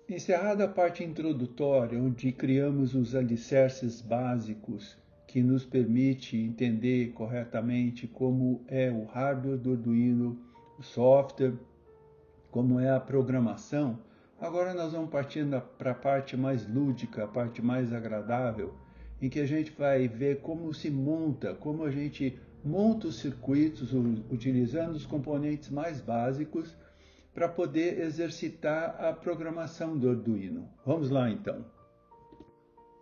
Encerrada a parte introdutória, onde criamos os alicerces básicos que nos permite entender corretamente como é o hardware do Arduino, o software, como é a programação, agora nós vamos partindo para a parte mais lúdica, a parte mais agradável, em que a gente vai ver como se monta, como a gente monta os circuitos utilizando os componentes mais básicos para poder exercitar a programação do Arduino. Vamos lá então.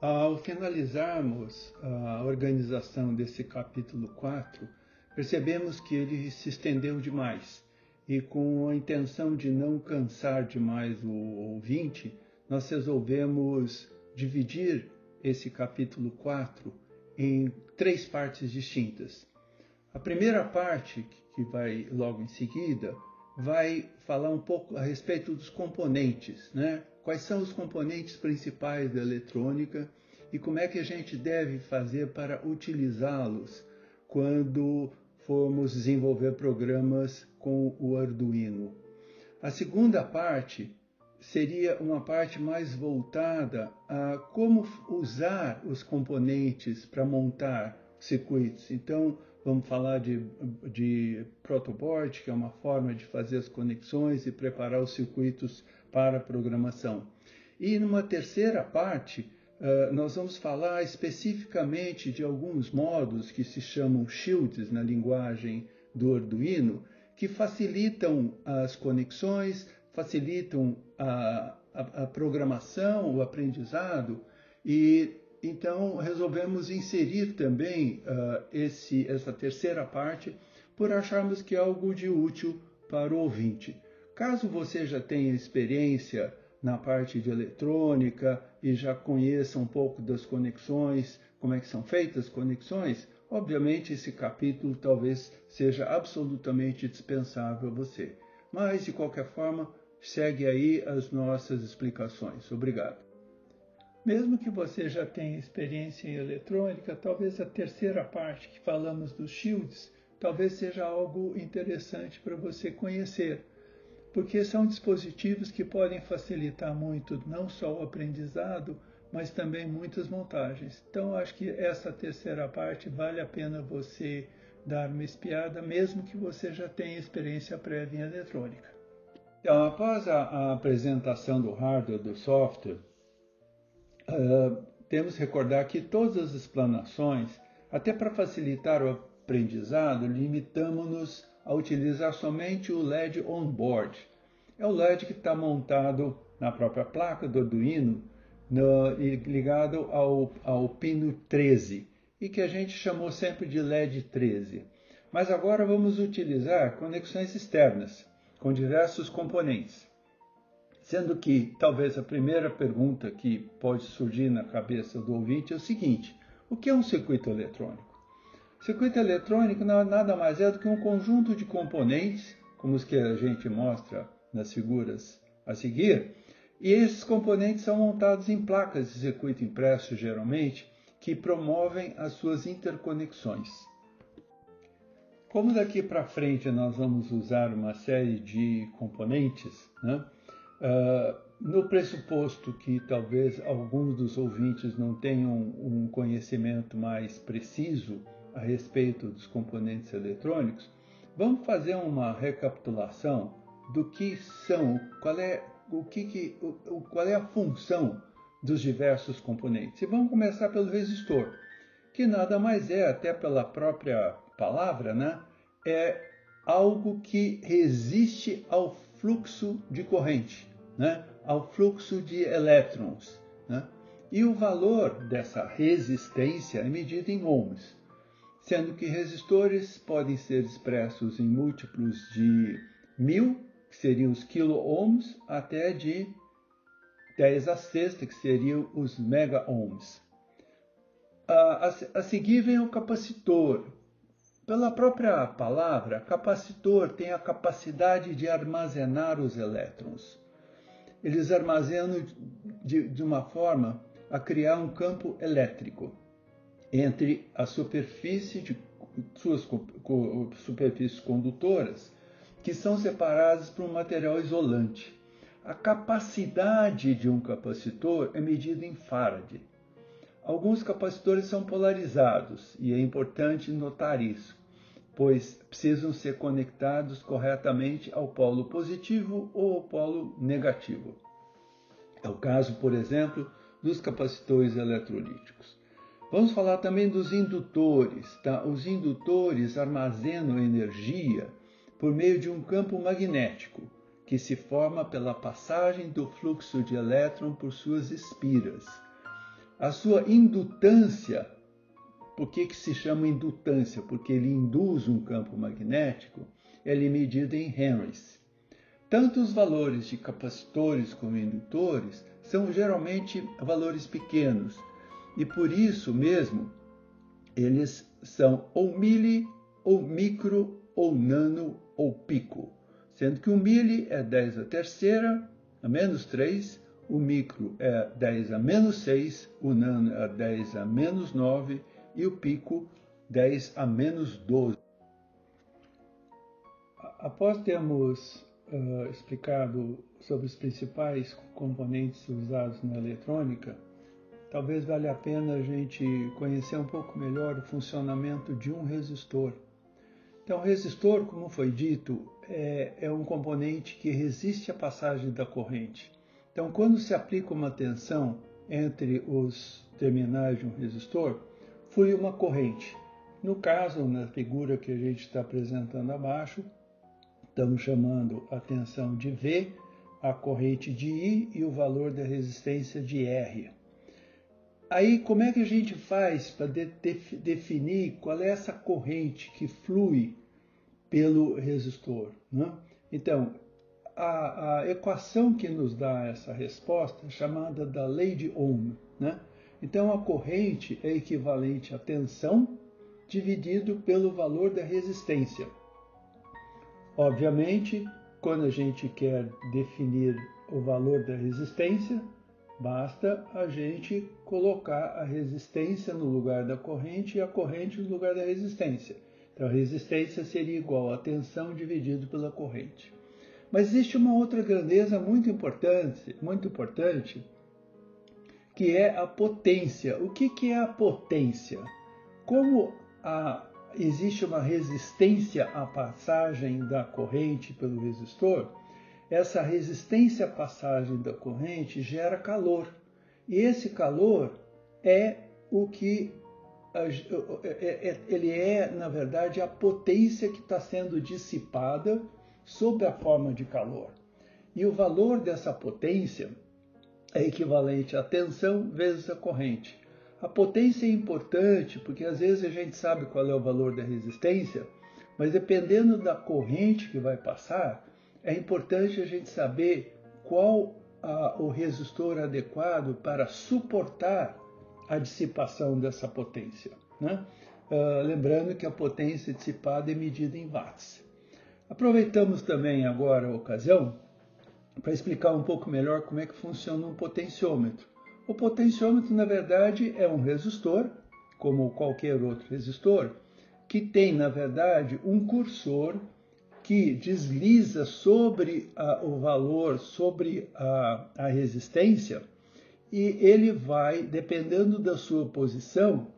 Ao finalizarmos a organização desse capítulo 4, percebemos que ele se estendeu demais e, com a intenção de não cansar demais o ouvinte, nós resolvemos dividir esse capítulo 4 em 3 partes distintas. A primeira parte, que vai logo em seguida, vai falar um pouco a respeito dos componentes, né? Quais são os componentes principais da eletrônica e como é que a gente deve fazer para utilizá-los quando formos desenvolver programas com o Arduino. A segunda parte seria uma parte mais voltada a como usar os componentes para montar circuitos. Então, vamos falar de protoboard, que é uma forma de fazer as conexões e preparar os circuitos para a programação. E numa terceira parte, nós vamos falar especificamente de alguns modos que se chamam shields na linguagem do Arduino, que facilitam as conexões, facilitam a programação, o aprendizado, e então resolvemos inserir também essa terceira parte por acharmos que é algo de útil para o ouvinte. Caso você já tenha experiência na parte de eletrônica e já conheça um pouco das conexões, como é que são feitas as conexões, obviamente esse capítulo talvez seja absolutamente dispensável a você. Mas, de qualquer forma, segue aí as nossas explicações. Obrigado. Mesmo que você já tenha experiência em eletrônica, talvez a terceira parte que falamos dos shields, talvez seja algo interessante para você conhecer, porque são dispositivos que podem facilitar muito não só o aprendizado, mas também muitas montagens. Então, acho que essa terceira parte vale a pena você dar uma espiada, mesmo que você já tenha experiência prévia em eletrônica. Então, após a apresentação do hardware e do software, temos que recordar que todas as explanações, até para facilitar o aprendizado, limitamos-nos a utilizar somente o LED on-board. É o LED que está montado na própria placa do Arduino, ligado ao pino 13, e que a gente chamou sempre de LED 13. Mas agora vamos utilizar conexões externas, com diversos componentes. Sendo que talvez a primeira pergunta que pode surgir na cabeça do ouvinte é o seguinte: o que é um circuito eletrônico? Circuito eletrônico nada mais é do que um conjunto de componentes, como os que a gente mostra nas figuras a seguir, e esses componentes são montados em placas de circuito impresso, geralmente, que promovem as suas interconexões. Como daqui para frente nós vamos usar uma série de componentes, né? No pressuposto que talvez alguns dos ouvintes não tenham um conhecimento mais preciso a respeito dos componentes eletrônicos, vamos fazer uma recapitulação do que são, qual é a função dos diversos componentes. E vamos começar pelo resistor, que nada mais é, até pela própria palavra, né? É algo que resiste ao fluxo de corrente, né? Ao fluxo de elétrons, né? E o valor dessa resistência é medido em ohms, sendo que resistores podem ser expressos em múltiplos de 1000, que seriam os quilo-ohms, até de 10 a sexta, que seriam os mega-ohms. A seguir vem o capacitor. Pela própria palavra, capacitor tem a capacidade de armazenar os elétrons. Eles armazenam de uma forma a criar um campo elétrico entre a superfície de suas superfícies condutoras, que são separadas por um material isolante. A capacidade de um capacitor é medida em Farad. Alguns capacitores são polarizados, e é importante notar isso, pois precisam ser conectados corretamente ao polo positivo ou ao polo negativo. É o caso, por exemplo, dos capacitores eletrolíticos. Vamos falar também dos indutores. Tá? Os indutores armazenam energia por meio de um campo magnético, que se forma pela passagem do fluxo de elétron por suas espiras. A sua indutância, por que se chama indutância? Porque ele induz um campo magnético, ele é medida em henrys. Tanto os valores de capacitores como indutores são geralmente valores pequenos, e por isso mesmo eles são ou mili, ou micro, ou nano, ou pico, sendo que o mili é 10 a terceira, a menos 3, o micro é 10 a menos 6, o nano é 10 a menos 9 e o pico 10 a menos 12. Após termos explicado sobre os principais componentes usados na eletrônica, talvez valha a pena a gente conhecer um pouco melhor o funcionamento de um resistor. Então, o resistor, como foi dito, é um componente que resiste à passagem da corrente. Então, quando se aplica uma tensão entre os terminais de um resistor, flui uma corrente. No caso, na figura que a gente está apresentando abaixo, estamos chamando a tensão de V, a corrente de I e o valor da resistência de R. Aí, como é que a gente faz para definir qual é essa corrente que flui pelo resistor, né? Então, a equação que nos dá essa resposta é chamada da lei de Ohm, né? Então, a corrente é equivalente à tensão dividido pelo valor da resistência. Obviamente, quando a gente quer definir o valor da resistência, basta a gente colocar a resistência no lugar da corrente e a corrente no lugar da resistência. Então, a resistência seria igual a tensão dividido pela corrente. Mas existe uma outra grandeza muito importante, que é a potência. O que é a potência? Como existe uma resistência à passagem da corrente pelo resistor, essa resistência à passagem da corrente gera calor. E esse calor é o que ele é, na verdade, a potência que está sendo dissipada sob a forma de calor. E o valor dessa potência é equivalente à tensão vezes a corrente. A potência é importante porque às vezes a gente sabe qual é o valor da resistência, mas dependendo da corrente que vai passar, é importante a gente saber qual o resistor adequado para suportar a dissipação dessa potência, né? Lembrando que a potência dissipada é medida em watts. Aproveitamos também agora a ocasião para explicar um pouco melhor como é que funciona um potenciômetro. O potenciômetro, na verdade, é um resistor, como qualquer outro resistor, que tem, na verdade, um cursor que desliza sobre o valor, sobre a resistência, e ele vai, dependendo da sua posição,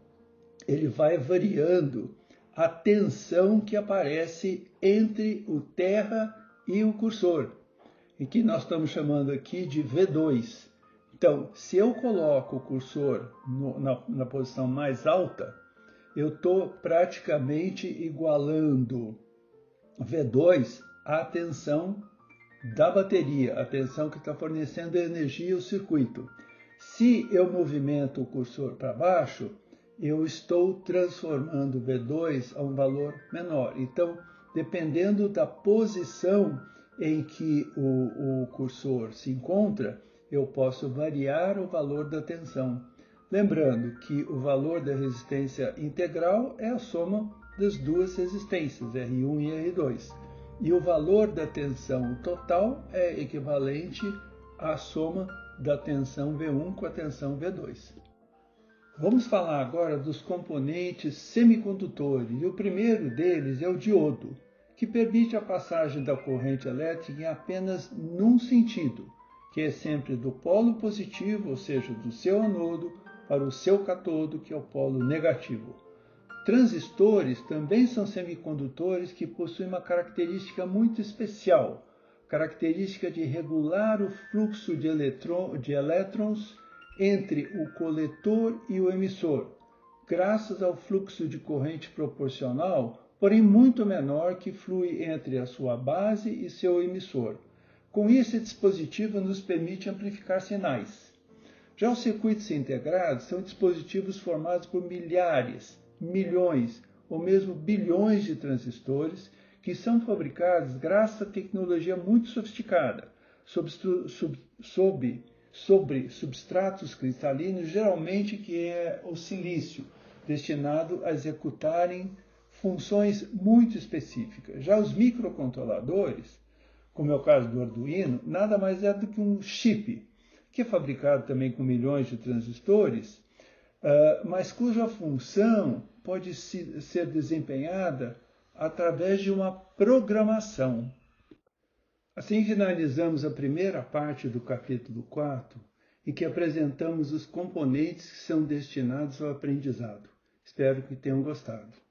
ele vai variando a tensão que aparece entre o terra e o cursor, em que nós estamos chamando aqui de V2. Então, se eu coloco o cursor na posição mais alta, eu estou praticamente igualando V2 à tensão da bateria, a tensão que está fornecendo energia ao circuito. Se eu movimento o cursor para baixo, eu estou transformando V2 a um valor menor. Então, dependendo da posição em que o cursor se encontra, eu posso variar o valor da tensão. Lembrando que o valor da resistência integral é a soma das duas resistências, R1 e R2. E o valor da tensão total é equivalente à soma da tensão V1 com a tensão V2. Vamos falar agora dos componentes semicondutores, e o primeiro deles é o diodo, que permite a passagem da corrente elétrica em apenas num sentido, que é sempre do polo positivo, ou seja, do seu anodo, para o seu catodo, que é o polo negativo. Transistores também são semicondutores que possuem uma característica muito especial, característica de regular o fluxo de elétrons entre o coletor e o emissor, graças ao fluxo de corrente proporcional, porém muito menor, que flui entre a sua base e seu emissor. Com isso, esse dispositivo nos permite amplificar sinais. Já os circuitos integrados são dispositivos formados por milhares, milhões ou mesmo bilhões de transistores que são fabricados graças a tecnologia muito sofisticada, sobre substratos cristalinos, geralmente que é o silício, destinado a executarem funções muito específicas. Já os microcontroladores, como é o caso do Arduino, nada mais é do que um chip, que é fabricado também com milhões de transistores, mas cuja função pode ser desempenhada através de uma programação. Assim finalizamos a primeira parte do capítulo 4, em que apresentamos os componentes que são destinados ao aprendizado. Espero que tenham gostado.